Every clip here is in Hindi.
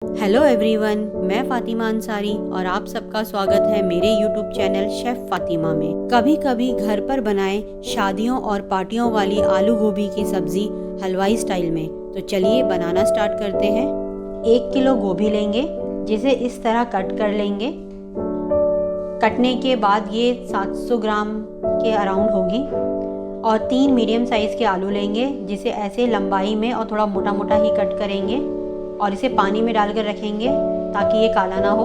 हेलो एवरीवन, मैं फातिमा अंसारी और आप सबका स्वागत है मेरे यूट्यूब चैनल शेफ़ फातिमा में। कभी कभी घर पर बनाएं शादियों और पार्टियों वाली आलू गोभी की सब्ज़ी हलवाई स्टाइल में। तो चलिए बनाना स्टार्ट करते हैं। 1 किलो गोभी लेंगे, जिसे इस तरह कट कर लेंगे। कटने के बाद ये 700 ग्राम के अराउंड होगी। और 3 मीडियम साइज़ के आलू लेंगे, जिसे ऐसे लंबाई में और थोड़ा मोटा मोटा ही कट करेंगे और इसे पानी में डालकर रखेंगे ताकि ये काला ना हो।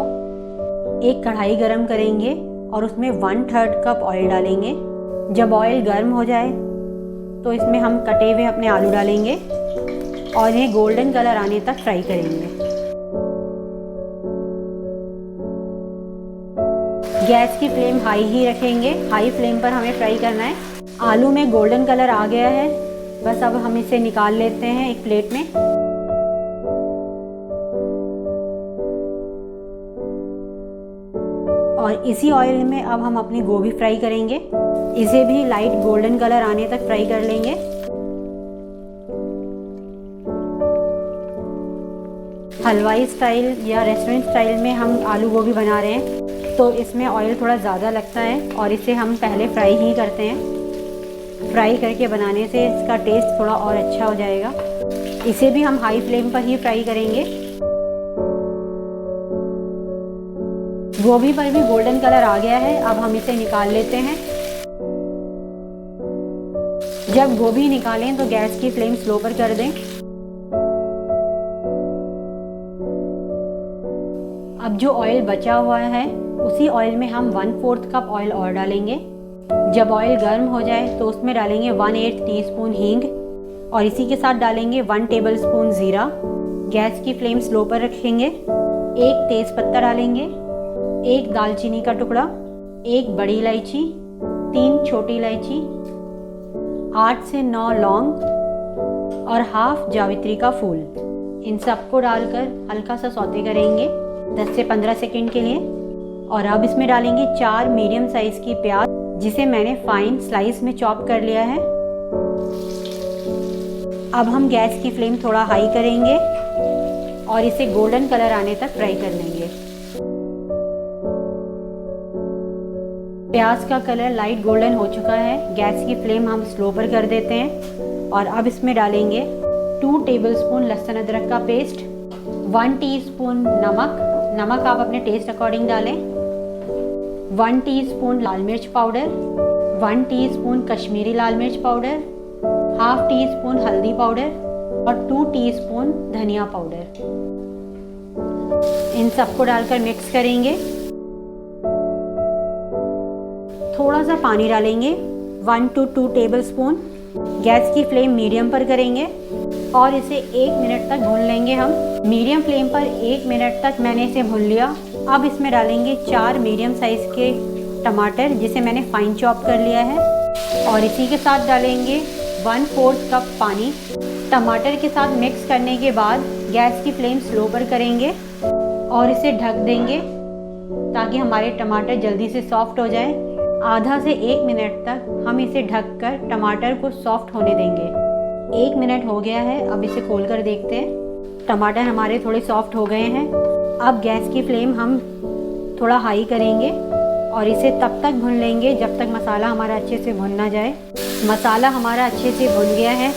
एक कढ़ाई गरम करेंगे और उसमें 1/3 कप ऑयल डालेंगे। जब ऑयल गर्म हो जाए तो इसमें हम कटे हुए अपने आलू डालेंगे और इन्हें गोल्डन कलर आने तक फ्राई करेंगे। गैस की फ्लेम हाई ही रखेंगे, हाई फ्लेम पर हमें फ्राई करना है। आलू में गोल्डन कलर आ गया है, बस अब हम इसे निकाल लेते हैं एक प्लेट में। और इसी ऑयल में अब हम अपनी गोभी फ्राई करेंगे। इसे भी लाइट गोल्डन कलर आने तक फ्राई कर लेंगे। हलवाई स्टाइल या रेस्टोरेंट स्टाइल में हम आलू गोभी बना रहे हैं, तो इसमें ऑयल थोड़ा ज़्यादा लगता है और इसे हम पहले फ्राई ही करते हैं। फ्राई करके बनाने से इसका टेस्ट थोड़ा और अच्छा हो जाएगा। इसे भी हम हाई फ्लेम पर ही फ्राई करेंगे। गोभी पर भी गोल्डन कलर आ गया है, अब हम इसे निकाल लेते हैं। जब गोभी निकालें तो गैस की फ्लेम स्लो पर कर दें। अब जो ऑयल बचा हुआ है उसी ऑयल में हम 1/4 कप ऑयल और डालेंगे। जब ऑयल गर्म हो जाए तो उसमें डालेंगे 1/8 टीस्पून हींग और इसी के साथ डालेंगे 1 टेबलस्पून ज़ीरा। गैस की फ्लेम स्लो पर रखेंगे। एक तेज़पत्ता डालेंगे, एक दालचीनी का टुकड़ा, एक बड़ी इलायची, 3 छोटी इलायची, 8 से 9 लौंग और हाफ जावित्री का फूल। इन सबको डालकर हल्का सा सौते करेंगे 10 से 15 सेकंड के लिए। और अब इसमें डालेंगे 4 मीडियम साइज की प्याज, जिसे मैंने फाइन स्लाइस में चॉप कर लिया है। अब हम गैस की फ्लेम थोड़ा हाई करेंगे और इसे गोल्डन कलर आने तक फ्राई कर लेंगे। प्याज का कलर लाइट गोल्डन हो चुका है। गैस की फ्लेम हम स्लो पर कर देते हैं और अब इसमें डालेंगे 2 टेबलस्पून लहसुन अदरक का पेस्ट, 1 टीस्पून नमक आप अपने टेस्ट अकॉर्डिंग डालें, 1 टीस्पून लाल मिर्च पाउडर, 1 टीस्पून कश्मीरी लाल मिर्च पाउडर, हाफ टीस्पून हल्दी पाउडर और 2 टीस्पून धनिया पाउडर। इन सबको डालकर मिक्स करेंगे। थोड़ा सा पानी डालेंगे, 1 to 2 टेबलस्पून। गैस की फ्लेम मीडियम पर करेंगे और इसे 1 मिनट तक भून लेंगे हम। मीडियम फ्लेम पर 1 मिनट तक मैंने इसे भून लिया। अब इसमें डालेंगे 4 मीडियम साइज़ के टमाटर, जिसे मैंने फाइन चॉप कर लिया है, और इसी के साथ डालेंगे 1/4 कप पानी। टमाटर के साथ मिक्स करने के बाद गैस की फ्लेम स्लो पर करेंगे और इसे ढक देंगे ताकि हमारे टमाटर जल्दी से सॉफ्ट हो जाए। आधा से 1 मिनट तक हम इसे ढककर टमाटर को सॉफ्ट होने देंगे। 1 मिनट हो गया है, अब इसे खोलकर देखते हैं। टमाटर हमारे थोड़े सॉफ्ट हो गए हैं। अब गैस की फ्लेम हम थोड़ा हाई करेंगे और इसे तब तक भून लेंगे जब तक मसाला हमारा अच्छे से भुन ना जाए। मसाला हमारा अच्छे से भुन गया है।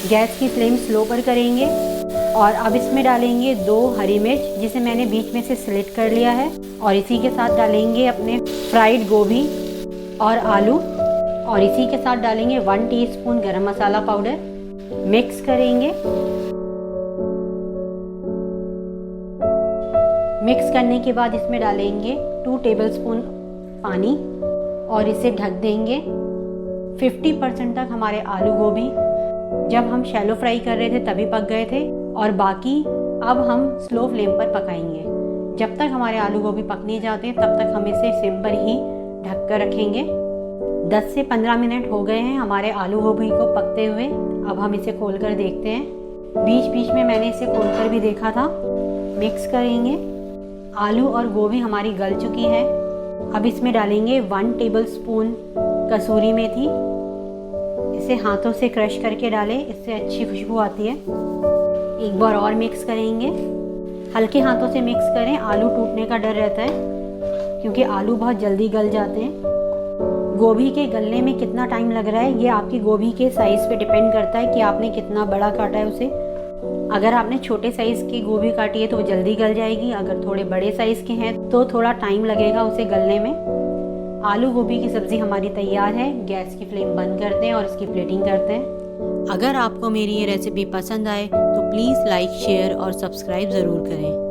गैस की फ्लेम स्लो पर करेंगे और अब इसमें डालेंगे 2 हरी मिर्च, जिसे मैंने बीच में से स्लिट कर लिया है, और इसी के साथ डालेंगे अपने फ्राइड गोभी और आलू, और इसी के साथ डालेंगे 1 टीस्पून गरम मसाला पाउडर। मिक्स करेंगे। मिक्स करने के बाद इसमें डालेंगे 2 टेबलस्पून पानी और इसे ढक देंगे। 50% तक हमारे आलू गोभी जब हम शैलो फ्राई कर रहे थे तभी पक गए थे, और बाकी अब हम स्लो फ्लेम पर पकाएंगे। जब तक हमारे आलू गोभी पक नहीं जाते तब तक हम इसे सिम पर ही ढक कर रखेंगे। 10 से 15 मिनट हो गए हैं हमारे आलू गोभी को पकते हुए। अब हम इसे खोल कर देखते हैं। बीच बीच में मैंने इसे खोल कर भी देखा था। मिक्स करेंगे। आलू और गोभी हमारी गल चुकी है। अब इसमें डालेंगे 1 टेबलस्पून कसूरी मेथी। इसे हाथों से क्रश करके डालें, इससे अच्छी खुशबू आती है। एक बार और मिक्स करेंगे। हल्के हाथों से मिक्स करें, आलू टूटने का डर रहता है क्योंकि आलू बहुत जल्दी गल जाते हैं। गोभी के गलने में कितना टाइम लग रहा है ये आपकी गोभी के साइज़ पे डिपेंड करता है कि आपने कितना बड़ा काटा है उसे। अगर आपने छोटे साइज़ की गोभी काटी है तो वो जल्दी गल जाएगी, अगर थोड़े बड़े साइज़ के हैं तो थोड़ा टाइम लगेगा उसे गलने में। आलू गोभी की सब्ज़ी हमारी तैयार है। गैस की फ्लेम बंद करते हैं और इसकी प्लेटिंग करते हैं। अगर आपको मेरी ये रेसिपी पसंद आए तो प्लीज़ लाइक, शेयर और सब्सक्राइब ज़रूर करें।